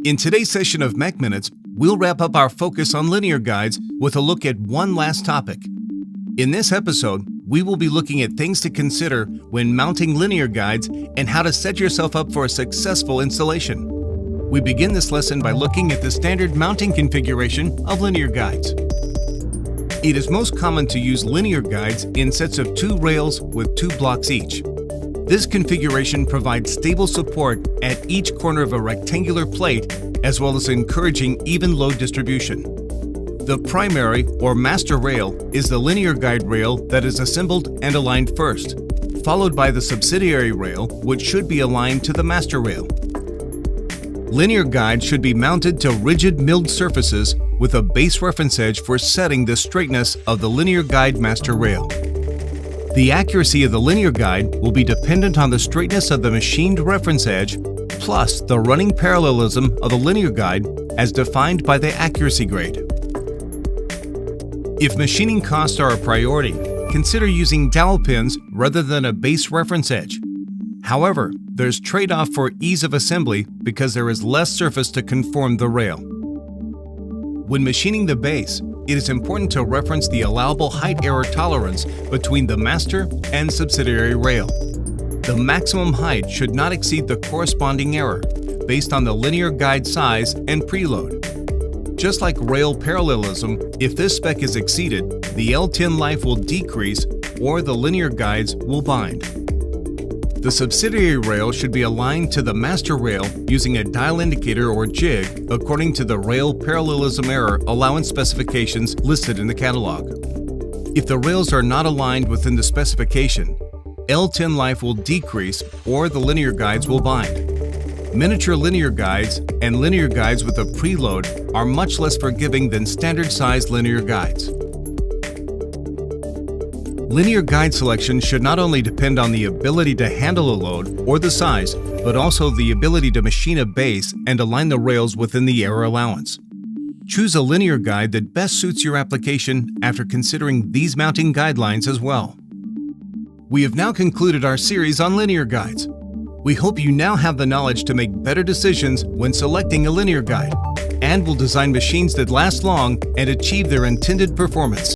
In today's session of Mech Minutes, we'll wrap up our focus on linear guides with a look at one last topic. In this episode, we will be looking at things to consider when mounting linear guides and how to set yourself up for a successful installation. We begin this lesson by looking at the standard mounting configuration of linear guides. It is most common to use linear guides in sets of 2 rails with 2 blocks each. This configuration provides stable support at each corner of a rectangular plate, as well as encouraging even load distribution. The primary or master rail is the linear guide rail that is assembled and aligned first, followed by the subsidiary rail, which should be aligned to the master rail. Linear guides should be mounted to rigid milled surfaces with a base reference edge for setting the straightness of the linear guide master rail. The accuracy of the linear guide will be dependent on the straightness of the machined reference edge plus the running parallelism of the linear guide as defined by the accuracy grade. If machining costs are a priority, consider using dowel pins rather than a base reference edge. However, there's trade-off for ease of assembly because there is less surface to conform the rail. When machining the base, it is important to reference the allowable height error tolerance between the master and subsidiary rail. The maximum height should not exceed the corresponding error, based on the linear guide size and preload. Just like rail parallelism, if this spec is exceeded, the L10 life will decrease or the linear guides will bind. The subsidiary rail should be aligned to the master rail using a dial indicator or jig according to the rail parallelism error allowance specifications listed in the catalog. If the rails are not aligned within the specification, L10 life will decrease or the linear guides will bind. Miniature linear guides and linear guides with a preload are much less forgiving than standard-sized linear guides. Linear guide selection should not only depend on the ability to handle a load or the size, but also the ability to machine a base and align the rails within the error allowance. Choose a linear guide that best suits your application after considering these mounting guidelines as well. We have now concluded our series on linear guides. We hope you now have the knowledge to make better decisions when selecting a linear guide, and will design machines that last long and achieve their intended performance.